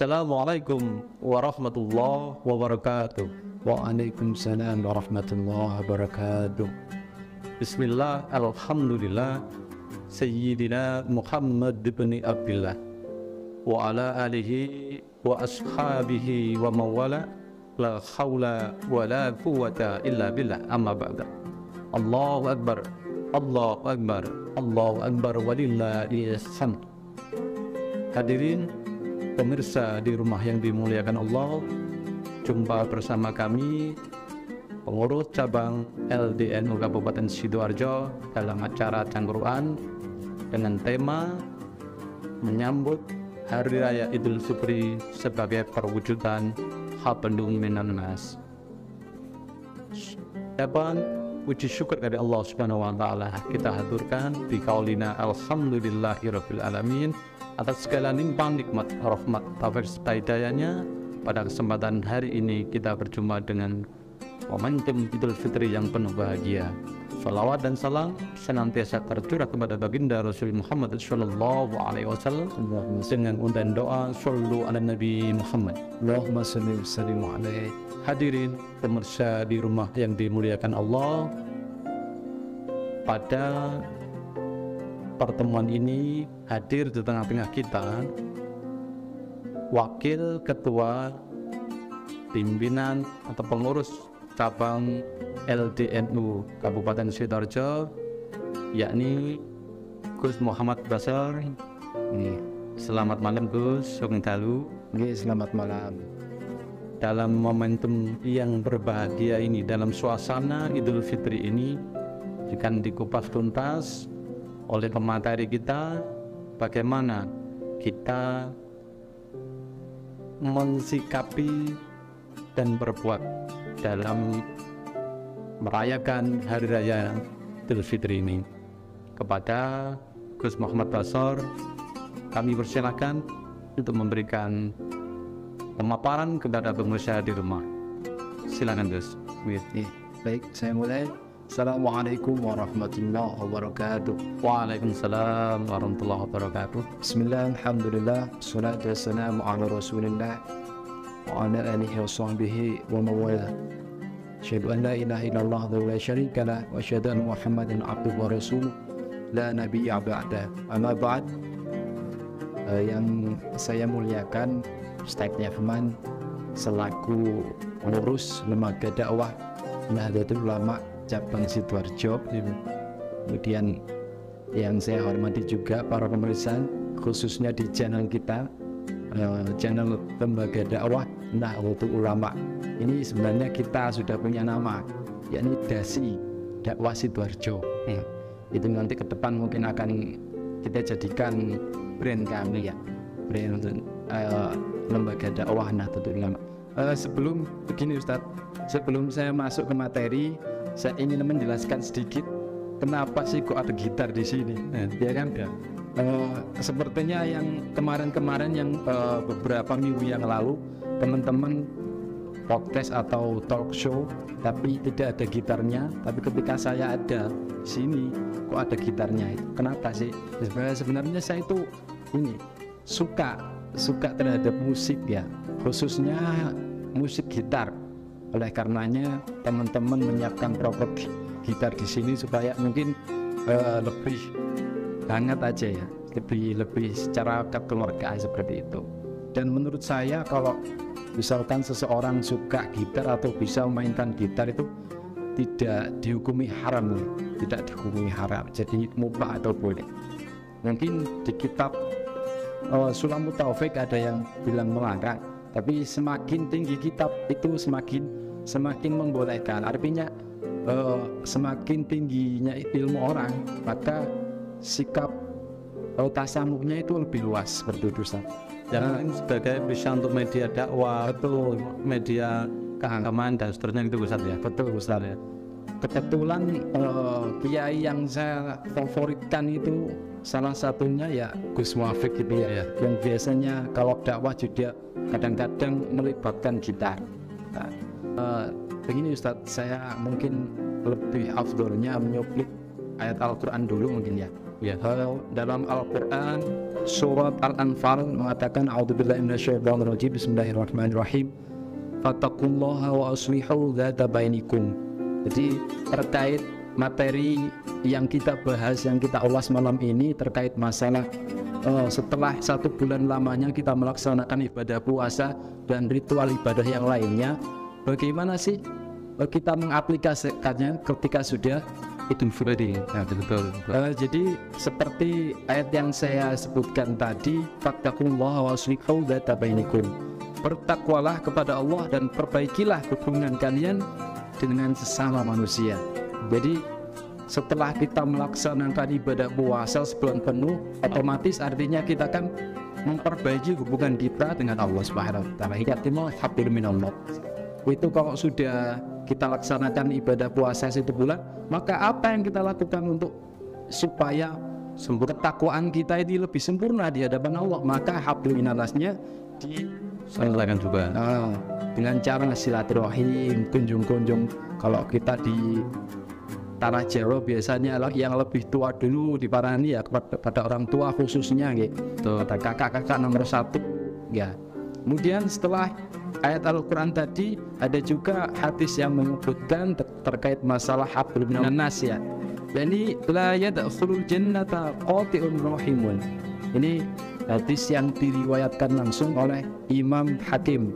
Assalamualaikum warahmatullahi wabarakatuh. Waalaikumsalam warahmatullahi wabarakatuh. Bismillah, alhamdulillah, Sayyidina Muhammad bin Abdullah wa ala alihi wa ashabihi wa mawala, la hawla wa la quwwata illa billah, amma ba'da. Allahu Akbar, Allahu Akbar, Allahu Akbar, walillahil hamd. Hadirin pemirsa di rumah yang dimuliakan Allah, jumpa bersama kami pengurus cabang LDNU Kabupaten Sidoarjo dalam acara Cangkruan dengan tema menyambut Hari Raya Idul Fitri sebagai perwujudan hablum minan nas. Dapat puji syukur dari Allah Subhanahu wa taala kita haturkan di kaulina alhamdulillahirabbil alamin atas segala limpahan nikmat, rahmat, taufik serta hidayahnya. Pada kesempatan hari ini kita berjumpa dengan momentum Idul Fitri yang penuh bahagia. Salawat dan salam senantiasa tercurah kepada baginda Rasul Muhammad sallallahu alaihi wasallam dengan undan doa sallu ala Nabi Muhammad. Allahumma shalli wa sallim alaihi. Hadirin pemirsa di rumah yang dimuliakan Allah, pada pertemuan ini hadir di tengah-tengah kita Wakil Ketua Pimpinan atau Pengurus Cabang LDNU Kabupaten Sidoarjo, yakni Gus Muhammad Basar. Selamat malam Gus, sugeng dalu. Selamat malam. Dalam momentum yang berbahagia ini, dalam suasana Idul Fitri ini, jika dikupas tuntas oleh pemateri kita, bagaimana kita mensikapi dan berbuat dalam merayakan Hari Raya Idul Fitri ini. Kepada Gus Muhammad Basar, kami persilakan untuk memberikan pemaparan kepada pemirsa di rumah. Silakan Gus. Baik, saya mulai. Assalamualaikum warahmatullahi wabarakatuh. Waalaikumsalam warahmatullahi wabarakatuh. Bismillah, alhamdulillah, salatu wassalamu ala rasulillah wa ala alihi wa sahbihi wa mawala. Asyhadu an la ilaha illallah wa la syarika lah, wa asyhadu anna Muhammadan abduhu wa rasuluh la nabiyya ba'da. Amma ba'd. Yang saya muliakan Ustaz Yahman selaku pengurus lembaga dakwah Nahdlatul Ulama cabang Sidoarjo. Kemudian yang saya hormati juga para pemirsa, khususnya di channel kita, channel lembaga dakwah Nahdlatul Ulama. Ini sebenarnya kita sudah punya nama, yakni Dasi Dakwah Sidoarjo. Itu nanti ke depan mungkin akan kita jadikan brand kami, ya, brand lembaga dakwah Nahdlatul Ulama. Sebelum begini Ustadz, sebelum saya masuk ke materi, saya ingin menjelaskan sedikit kenapa sih kok ada gitar di sini, ya kan? Ya. Sepertinya yang kemarin-kemarin yang beberapa minggu yang lalu teman-teman podcast atau talk show tapi tidak ada gitarnya, tapi ketika saya ada di sini kok ada gitarnya. Kenapa sih? Sebenarnya saya itu ini suka terhadap musik, ya, khususnya musik gitar. Oleh karenanya teman-teman menyiapkan properti gitar di sini supaya mungkin lebih hangat aja, ya, lebih secara kekeluargaan seperti itu. Dan menurut saya kalau misalkan seseorang suka gitar atau bisa memainkan gitar itu tidak dihukumi haram, jadi mubah atau boleh. Mungkin di kitab Sulamut Taufik ada yang bilang melarang, tapi semakin tinggi kitab itu semakin membolehkan. Artinya semakin tingginya ilmu orang, maka sikap tasamuhnya itu lebih luas seperti itu, Ustaz. Jangan sebagai bisa untuk media dakwah atau media keagamaan dan seterusnya itu, Ustaz, ya. Betul, Ustaz, ya. Kebetulan kiai yang saya favoritkan itu salah satunya ya Gus Muafik gitu, ya, yang biasanya kalau dakwah juga kadang-kadang melibatkan gitar. Begini Ustadz, saya mungkin lebih afdolnya menyuplik ayat Al-Quran dulu mungkin, ya. Ya. Dalam Al-Quran surat Al-Anfal mengatakan a'udzubillahi minasyaitonirrajim, bismillahirrahmanirrahim, fattaqullaha wa aslihu dzata bainikum. Jadi terkait materi yang kita bahas, yang kita ulas malam ini terkait masalah setelah 1 bulan lamanya kita melaksanakan ibadah puasa dan ritual ibadah yang lainnya, bagaimana sih kita mengaplikasikannya ketika sudah Idul Fitri? Betul. Jadi seperti ayat yang saya sebutkan tadi, fattaqullaha wa aslihu dzata bainikum. Bertakwalah kepada Allah dan perbaikilah hubungan kalian dengan sesama manusia. Jadi setelah kita melaksanakan ibadah puasa sebulan penuh, otomatis artinya kita kan memperbaiki hubungan kita dengan Allah Subhanahu wa taala. Yatimul hablum minallah. Itu kalau sudah kita laksanakan ibadah puasa 1 bulan, maka apa yang kita lakukan untuk supaya ketakwaan kita ini lebih sempurna di hadapan Allah? Maka hablum minallasnya diselesaikan juga. Dengan cara silaturahim, kunjung-kunjung. Kalau kita di tanah Jawa biasanya yang lebih tua dulu diparani ya kepada orang tua khususnya gitu. Pada kakak-kakak nomor 1 ya. Kemudian setelah ayat Al-Quran tadi ada juga hadis yang menyebutkan terkait masalah hablum minan nas ya. Jadi la yadkhulul jannata qati'un rahimun. Ini hadis yang diriwayatkan langsung oleh Imam Hakim.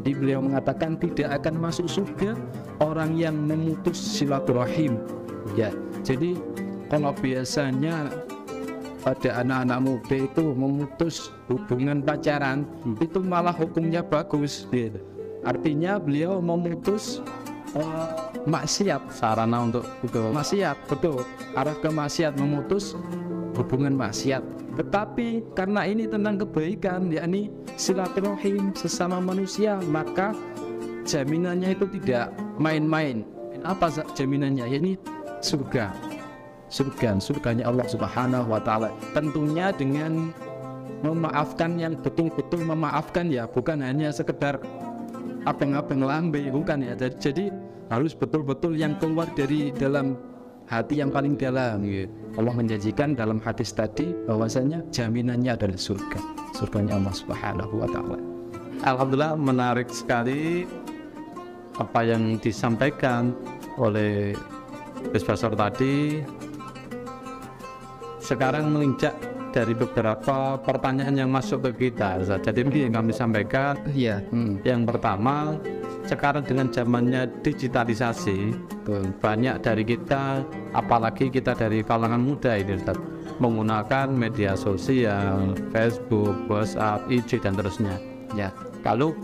Jadi beliau mengatakan tidak akan masuk surga orang yang memutus silaturahim. Ya, jadi kalau biasanya pada anak-anak muda itu memutus hubungan pacaran, itu malah hukumnya bagus gitu. Artinya beliau memutus maksiat, sarana untuk itu. Maksiat, betul, arah ke maksiat, memutus hubungan maksiat. Tetapi karena ini tentang kebaikan, yakni silaturahim sesama manusia, maka jaminannya itu tidak main-main. Apa jaminannya? Yakni surganya Allah Subhanahu wa taala. Tentunya dengan memaafkan yang betul-betul memaafkan ya, bukan hanya sekedar abeng-abeng lambe, bukan ya. Jadi harus betul-betul yang keluar dari dalam hati yang paling dalam. Allah menjanjikan dalam hadis tadi bahwasanya jaminannya adalah surganya Allah Subhanahu wa taala. Alhamdulillah, menarik sekali apa yang disampaikan oleh Profesor tadi. Sekarang menginjak dari beberapa pertanyaan yang masuk ke kita. Jadi ini yang kami sampaikan. Yang pertama, sekarang dengan zamannya digitalisasi, banyak dari kita, apalagi kita dari kalangan muda ini, Ustaz, menggunakan media sosial, Facebook, WhatsApp, IG dan terusnya. Ya, kalau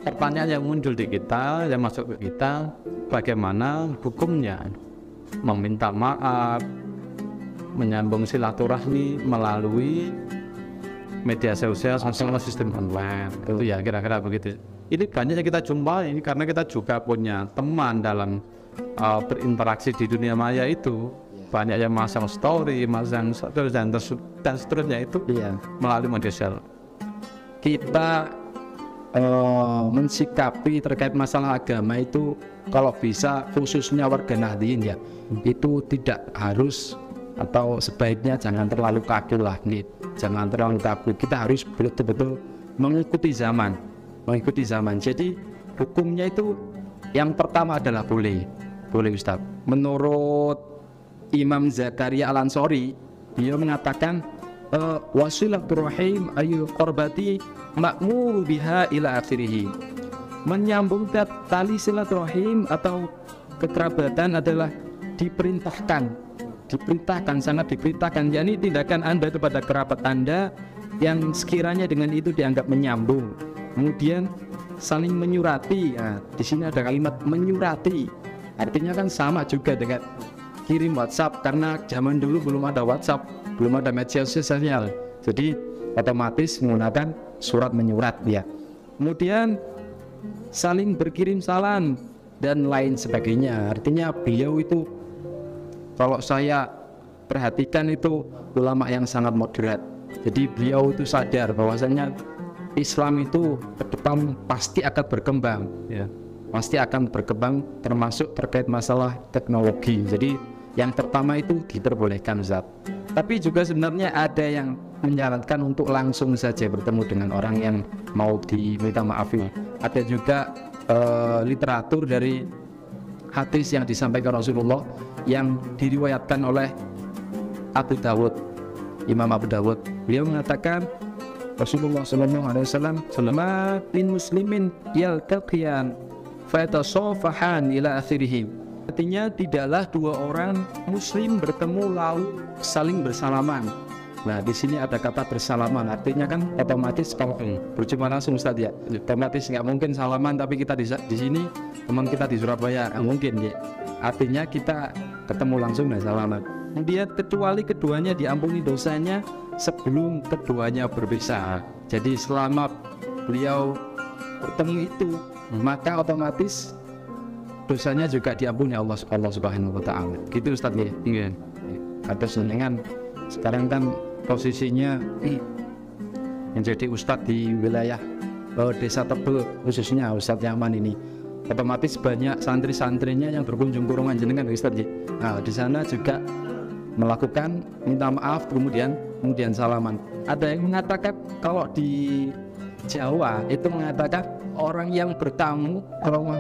pertanyaan yang muncul di kita, yang masuk ke kita, bagaimana hukumnya meminta maaf, menyambung silaturahmi melalui media sosial sama sistem online. Itu ya kira-kira begitu. Ini banyak yang kita jumpai ini karena kita juga punya teman dalam berinteraksi di dunia maya itu. Banyak yang masang story, masang dan seterusnya itu melalui media sosial. Kita mensikapi terkait masalah agama itu kalau bisa khususnya warga Nahdliyin ya, itu tidak harus atau sebaiknya jangan terlalu kaku lah nih, jangan terlalu kaku. Kita harus betul-betul mengikuti zaman. Jadi hukumnya itu yang pertama adalah boleh Ustaz. Menurut Imam Zakaria Al-Ansori, dia mengatakan wasilaturrahim ayu qorbati ma'mur biha ila akhirih. Menyambung tali silaturahim atau kekerabatan adalah diperintahkan, sangat diperintahkan. Yani tindakan Anda kepada kerabat Anda yang sekiranya dengan itu dianggap menyambung. Kemudian saling menyurati. Nah, di sini ada kalimat menyurati. Artinya kan sama juga dengan kirim WhatsApp, karena zaman dulu belum ada WhatsApp, belum ada media sosial. Jadi otomatis menggunakan surat menyurat ya. Kemudian saling berkirim salam dan lain sebagainya. Artinya beliau itu, kalau saya perhatikan, itu ulama yang sangat moderat. Jadi beliau itu sadar bahwasanya Islam itu ke depan pasti akan berkembang ya. Pasti akan berkembang, termasuk terkait masalah teknologi. Jadi yang pertama itu diperbolehkan Ustaz. Tapi juga sebenarnya ada yang menyarankan untuk langsung saja bertemu dengan orang yang mau diminta maafin. Ada juga literatur dari hadis yang disampaikan Rasulullah yang diriwayatkan oleh Abu Dawud, Imam Abu Dawud. Beliau mengatakan Rasulullah SAW, "Selama min muslimin yaltaqiyan fatasafahan ila akhirih." Artinya tidaklah dua orang muslim bertemu lalu saling bersalaman. Nah, di sini ada kata bersalaman, artinya kan otomatis kalau berjumpa langsung Ustaz ya, otomatis nggak mungkin salaman tapi kita di sini teman kita di Surabaya nggak mungkin ya. Artinya kita ketemu langsung dan salaman. Kemudian kecuali keduanya diampuni dosanya sebelum keduanya berpisah. Jadi selama beliau bertemu itu, maka otomatis dosanya juga diampuni Allah Subhanahu wa taala. Gitu Ustaz ya. Iya. Atas dengan sekarang kan posisinya menjadi ustadz di wilayah desa Tebel, khususnya Ustadz Yaman ini. Otomatis banyak santri-santrinya yang berkunjung ke rumah jenengan Ustadz ya. Nah, di sana juga melakukan minta maaf kemudian salaman. Ada yang mengatakan kalau di Jawa itu mengatakan orang yang bertamu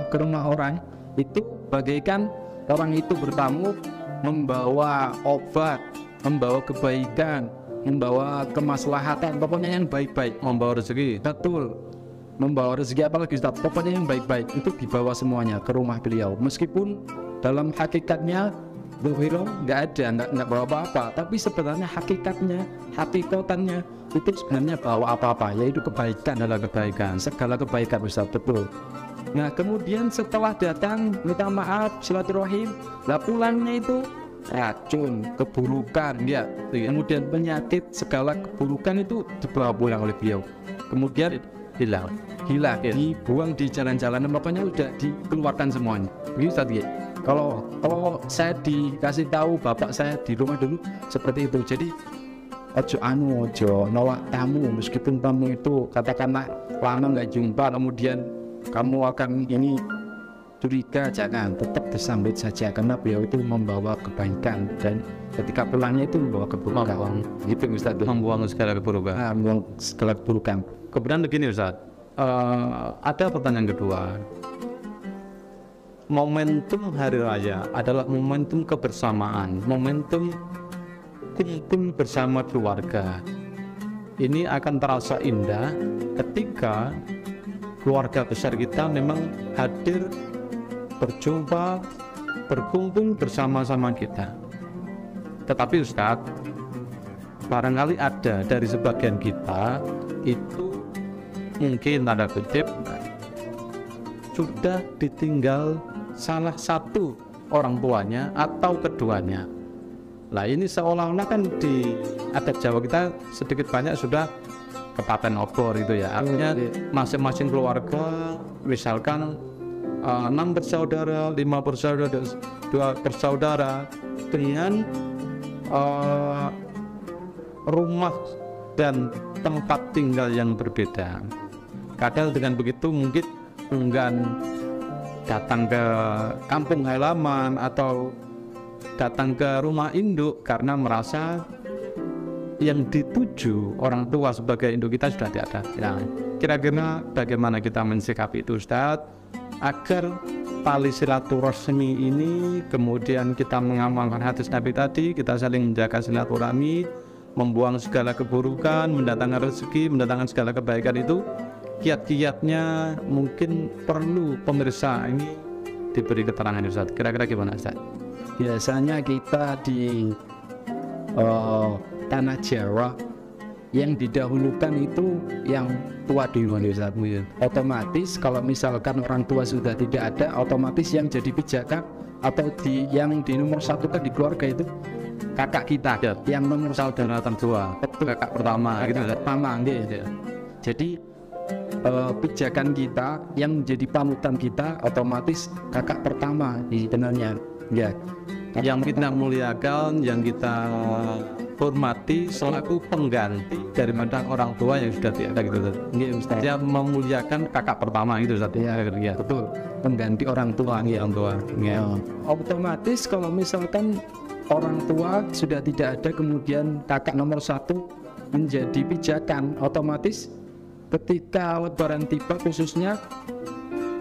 ke rumah orang itu bagaikan orang itu bertamu membawa obat, membawa kebaikan, membawa kemaslahatan, pokoknya yang baik-baik, Membawa rezeki. betul, membawa rezeki apalagi Ustaz, pokoknya yang baik-baik itu dibawa semuanya ke rumah beliau. Meskipun dalam hakikatnya Zuhiro nggak ada, nggak bawa apa-apa, tapi sebenarnya hakikatannya itu sebenarnya bawa apa-apa, yaitu kebaikan, Adalah kebaikan. segala kebaikan Ustaz, betul. Nah kemudian setelah datang minta maaf silaturahim, lah pulangnya itu racun, keburukan ya, kemudian penyakit, segala keburukan itu dibawa pulang oleh beliau, kemudian hilang, dibuang di jalan-jalan, pokoknya udah dikeluarkan semuanya. Begitu tadi. Kalau saya dikasih tahu bapak saya di rumah dulu seperti itu. Jadi ojo nolak tamu, meskipun tamu itu katakanlah lama nggak jumpa, kemudian kamu akan ini curiga, jangan, tetap disambut saja karena beliau itu membawa kebaikan dan ketika pulangnya itu membawa keburukan. Gitu Ustaz. Membuang segala keburukan. Membuang segala keburukan. Kemudian begini Ustaz, ada pertanyaan kedua. Momentum hari raya adalah momentum kebersamaan, momentum kumpul bersama keluarga. Ini akan terasa indah ketika keluarga besar kita memang hadir, berjumpa, berkumpul bersama-sama kita. Tetapi Ustadz, barangkali ada dari sebagian kita itu mungkin tanda kutip sudah ditinggal salah satu orang tuanya atau keduanya. Nah ini seolah-olah kan di adat Jawa kita sedikit banyak sudah kepaten obor itu ya. Artinya masing-masing keluarga misalkan 6 bersaudara, 5 bersaudara, 2 bersaudara dengan rumah dan tempat tinggal yang berbeda. Kadang dengan begitu mungkin enggan datang ke kampung halaman atau datang ke rumah induk karena merasa yang dituju orang tua sebagai induk kita sudah tidak ada. Nah, kira-kira bagaimana kita mensikapi itu Ustadz agar tali silaturahmi ini kemudian kita mengamalkan hadis Nabi tadi, kita saling menjaga silaturahmi, membuang segala keburukan, mendatangkan rezeki, mendatangkan segala kebaikan itu kiat-kiatnya mungkin perlu pemirsa ini diberi keterangan Ustaz. Kira-kira gimana Ustaz? Biasanya kita di tanah Jawa yang didahulukan itu yang tua dulu Ustaz. Otomatis kalau misalkan orang tua sudah tidak ada, otomatis yang jadi pijakan atau yang di nomor satu kan di keluarga itu kakak kita ya, yang nomor saudara tertua, kakak pertama gitu. Pertama gitu. Jadi pijakan kita yang menjadi panutan kita otomatis kakak pertama sebenarnya ya, yang kita muliakan, yang kita hormati selaku pengganti daripada orang tua yang sudah tiada gitu. Dia memuliakan kakak pertama itu Ustaz. Ya, betul, pengganti orang tua ya, orang tua ya. Otomatis kalau misalkan orang tua sudah tidak ada, kemudian kakak nomor 1 menjadi pijakan, otomatis ketika lebaran tiba khususnya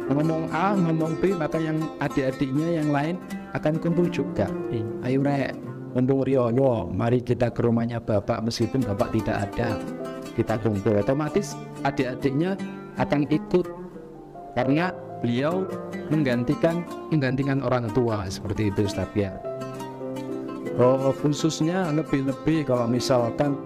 ngomong A, ngomong B, maka yang adik-adiknya yang lain akan kumpul juga. Ayo rek, mumpung Rioyo, mari kita ke rumahnya bapak, meskipun bapak tidak ada, kita kumpul. Otomatis adik-adiknya akan ikut karena beliau menggantikan orang tua, seperti itu Ustaz ya. Khususnya lebih-lebih kalau misalkan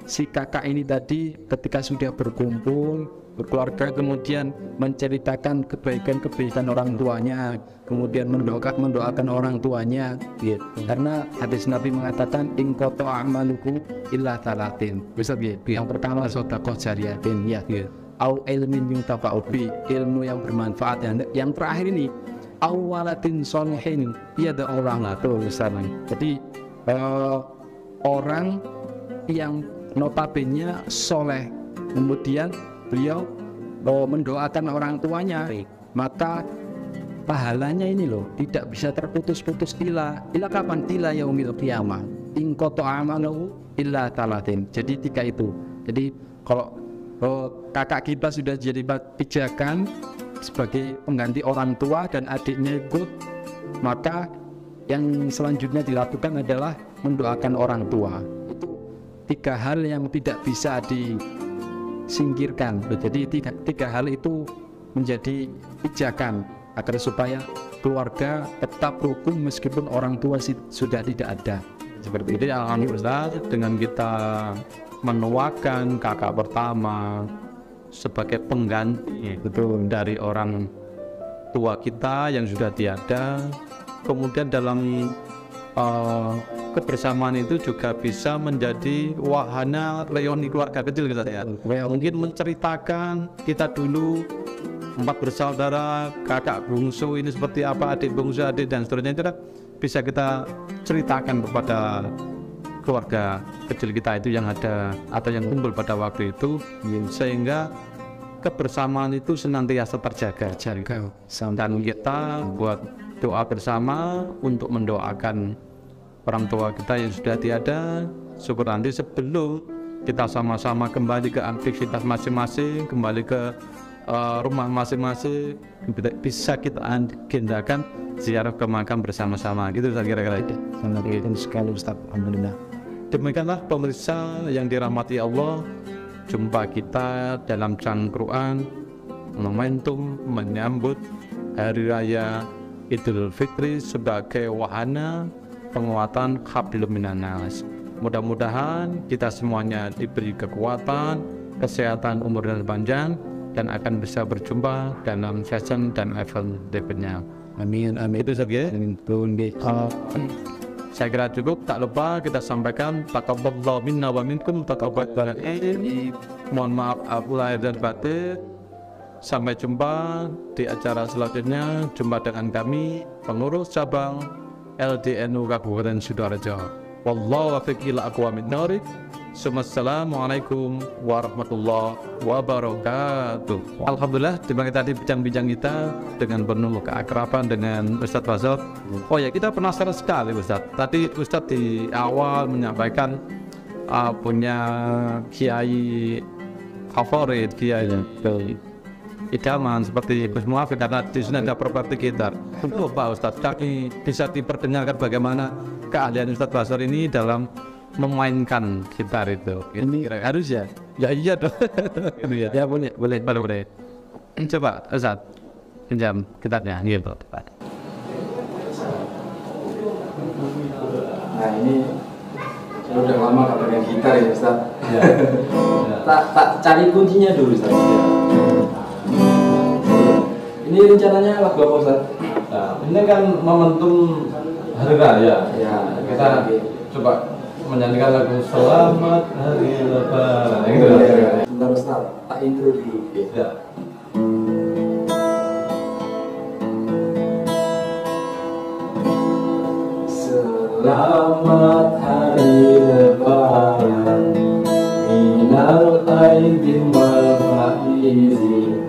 si kakak ini tadi ketika sudah berkumpul berkeluarga, kemudian menceritakan kebaikan-kebaikan orang tuanya, kemudian mendoakan orang tuanya, gitu. Karena hadis Nabi mengatakan ingkoto amaluku illa talatin. Bisa gitu. Yang pertama sedekah jariyatin, ya. Au ilmin yuntafa'u bi, ilmu yang bermanfaat. Yang terakhir ini au walatin sholihin, ia ada orang tuh misalnya. Jadi orang yang notabene soleh, kemudian beliau mendoakan orang tuanya, maka pahalanya ini loh tidak bisa terputus-putus. Ila kapan? Ila yaumil qiyamah ingkoto amalu illa talatin. Jadi 3 itu. Jadi kalau kakak kita sudah jadi pijakan sebagai pengganti orang tua dan adiknya ikut, maka yang selanjutnya dilakukan adalah mendoakan orang tua. 3 hal yang tidak bisa disingkirkan. Jadi 3 hal itu menjadi pijakan agar supaya keluarga tetap rukun meskipun orang tua sudah tidak ada. Seperti itu. Alhamdulillah, dengan kita menuakan kakak pertama sebagai pengganti dari orang tua kita yang sudah tiada, kemudian dalam kebersamaan itu juga bisa menjadi wahana reuni keluarga kecil kita ya. Mungkin menceritakan kita dulu 4 bersaudara, kakak bungsu ini seperti apa, adik bungsu, adik dan seterusnya, itu bisa kita ceritakan kepada keluarga kecil kita itu yang ada atau yang kumpul pada waktu itu, sehingga kebersamaan itu senantiasa terjaga. Dan kita buat doa bersama untuk mendoakan orang tua kita yang sudah tiada, syukur nanti sebelum kita sama-sama kembali ke aktivitas masing-masing, kembali ke rumah masing-masing, bisa kita agendakan ziarah ke makam bersama-sama, gitu kira-kira itu. Sangat sekali Ustaz, alhamdulillah. Demikianlah pemirsa yang dirahmati Allah, jumpa kita dalam cangkruan momentum menyambut Hari Raya Idul Fitri sebagai wahana penguatan hablum minan nas. Mudah-mudahan kita semuanya diberi kekuatan, kesehatan, umur dan panjang, dan akan bisa berjumpa dalam session dan event berikutnya. Amin, amin. Itu saja. Saya kira cukup. Tak lupa kita sampaikan taqabbalallahu minna wa minkum taqabbal. Mohon maaf aku lahir dan batin. Sampai jumpa di acara selanjutnya. Jumpa dengan kami pengurus cabang LDNU Kabupaten Sidoarjo. Wallahu waffiq ila aqwamit thoriq. Assalamualaikum warahmatullahi wabarakatuh. Alhamdulillah, dibagi tadi bincang-bincang kita dengan penuh keakraban dengan Ustadz Fazal. Oh ya, kita penasaran sekali Ustadz. Tadi Ustadz di awal menyampaikan punya kiai favorit, kiai idaman seperti Gus Muafid, karena di sini ada properti gitar. Lupa Ustadz, kami bisa diperdengarkan bagaimana keahlian Ustadz Fazal ini dalam memainkan gitar itu. Ini harus ya? Ya iya dong. Ya boleh. Coba Ustaz pinjam gitarnya gitu. Nah ini saya udah lama gak pegang gitar ya Ustaz. Ya. tak cari kuncinya dulu Ustaz. Ya. Ini rencananya lagu apa Ustaz? Nah, ini kan momentum Hari Raya. Ya, kita coba menyanyikan lagu Selamat Hari Lebaran. Gitu ya. Sebentar Ustaz, tak intro dulu. Ya. Selamat Hari Lebaran, minal aidin wal faizin.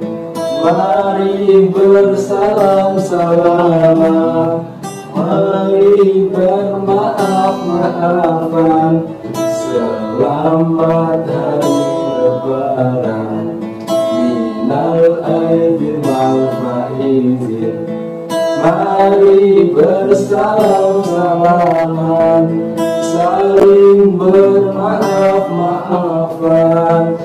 Mari bersalam-salaman, Mari bermaaf-maafan, selamat hari Lebaran. Minal aidin wal faizin, mari bersalam-salaman, saling bermaaf-maafan.